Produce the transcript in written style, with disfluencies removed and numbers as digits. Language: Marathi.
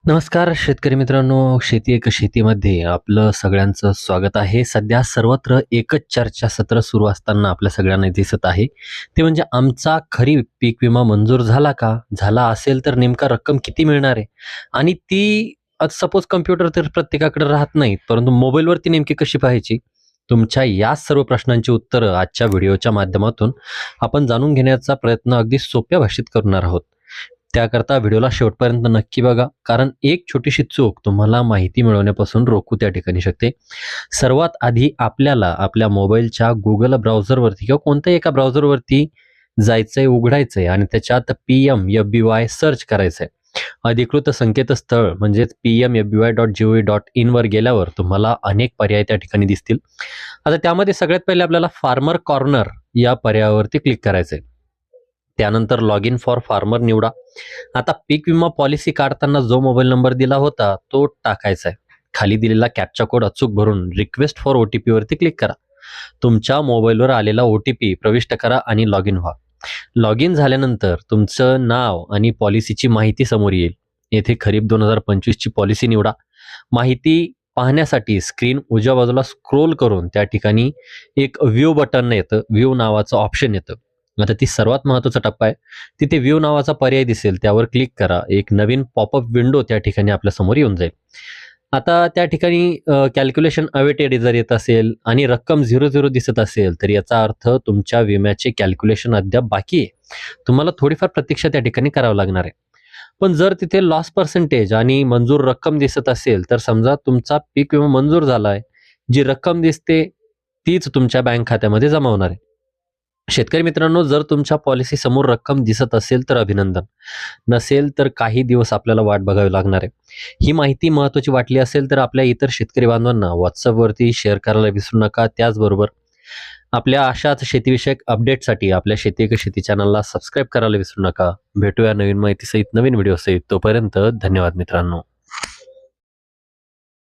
नमस्कार शेतकरी मित्रांनो, शेती एक शेतीमध्ये आपलं सगळ्यांचं स्वागत आहे. सध्या सर्वत्र एकच चर्चासत्र सुरू असताना आपल्या सगळ्यांना दिसत आहे. ते म्हणजे आमचा खरीप पीक विमा मंजूर झाला का? झाला असेल तर नेमका रक्कम किती मिळणार आहे? आणि ती सपोज कॉम्प्युटर तर प्रत्येकाकडे राहत नाहीत, परंतु मोबाईलवरती नेमकी कशी पाहायची? तुमच्या या सर्व प्रश्नांची उत्तरं आजच्या व्हिडिओच्या माध्यमातून आपण जाणून घेण्याचा प्रयत्न अगदी सोप्या भाषेत करणार आहोत. त्याकरता व्हिडिओला शेवटपर्यंत नक्की बघा, कारण एक छोटीशी चूक तुम्हाला माहिती मिळवण्यापासून रोखू त्या ठिकाणी शकते. सर्वात आधी आपल्याला आपल्या मोबाईलच्या Google ब्राउझरवरती किंवा कोणत्याही एका ब्राउझरवरती जायचंय, उघडायचंय आणि त्याच्यात PMFBY सर्च करायचंय. अधिकृत संकेतस्थळ म्हणजेच PMFBY.gov.in वर गेल्यावर तुम्हाला अनेक पर्याय त्या ठिकाणी दिसतील. आता त्यामध्ये सगळ्यात पहिले आपल्याला फार्मर कॉर्नर या पर्यायावरती क्लिक करायचंय. त्यानंतर लॉग इन फॉर फार्मर निवडा. आता पीक विमा पॉलिसी काढताना जो मोबाईल नंबर दिला होता तो टाकायचा आहे. खाली दिलेला कॅप्चा कोड अचूक भरून रिक्वेस्ट फॉर OTP वरती क्लिक करा. तुमच्या मोबाईलवर आलेला OTP प्रविष्ट करा आणि लॉग इन व्हा. लॉग इन झाल्यानंतर तुमचं नाव आणि पॉलिसीची माहिती समोर येईल. येथे खरीप 2025 ची पॉलिसी निवडा. माहिती पाहण्यासाठी स्क्रीन उजव्या बाजूला स्क्रोल करून त्या ठिकाणी एक व्ह्यू बटन येतं, व्ह्यू नावाचं ऑप्शन येतं. आता ती सर्वात महत्त्वाचा टप्पा आहे. तिथे व्ह्यू नावाचा पर्याय दिसेल, त्यावर क्लिक करा. एक नवीन पॉपअप विंडो त्या ठिकाणी आपल्या समोर येऊन जाईल. आता त्या ठिकाणी कॅल्क्युलेशन अवेटेड जर येत असेल आणि रक्कम 00 दिसत असेल, तर याचा अर्थ तुमच्या विम्याचे कॅल्क्युलेशन अद्याप बाकी आहे. तुम्हाला थोडीफार प्रतीक्षा त्या ठिकाणी करावं लागणार आहे. पण जर तिथे लॉस पर्सेंटेज आणि मंजूर रक्कम दिसत असेल, तर समजा तुमचा पीक विमा मंजूर झाला आहे. जी रक्कम दिसते तीच तुमच्या बँक खात्यामध्ये जमा होणार आहे. शेतकरी मित्रांनो, जर तुमच्या पॉलिसी समोर रक्कम दिसत असेल तर अभिनंदन. नसेल तर काही दिवस आपल्याला वाट बघावी लागणार आहे. ही माहिती महत्त्वाची वाटली असेल तर आपल्या इतर शेतकरी बांधवांना WhatsAppवरती शेअर करायला विसरू नका. त्याचबरोबर आपल्या अशाच शेतीविषयक अपडेटसाठी आपल्या शेती एक शेती चॅनलला सबस्क्राईब करायला विसरू नका. भेटूया नवीन माहितीसहित, नवीन व्हिडिओसहित. तोपर्यंत धन्यवाद मित्रांनो.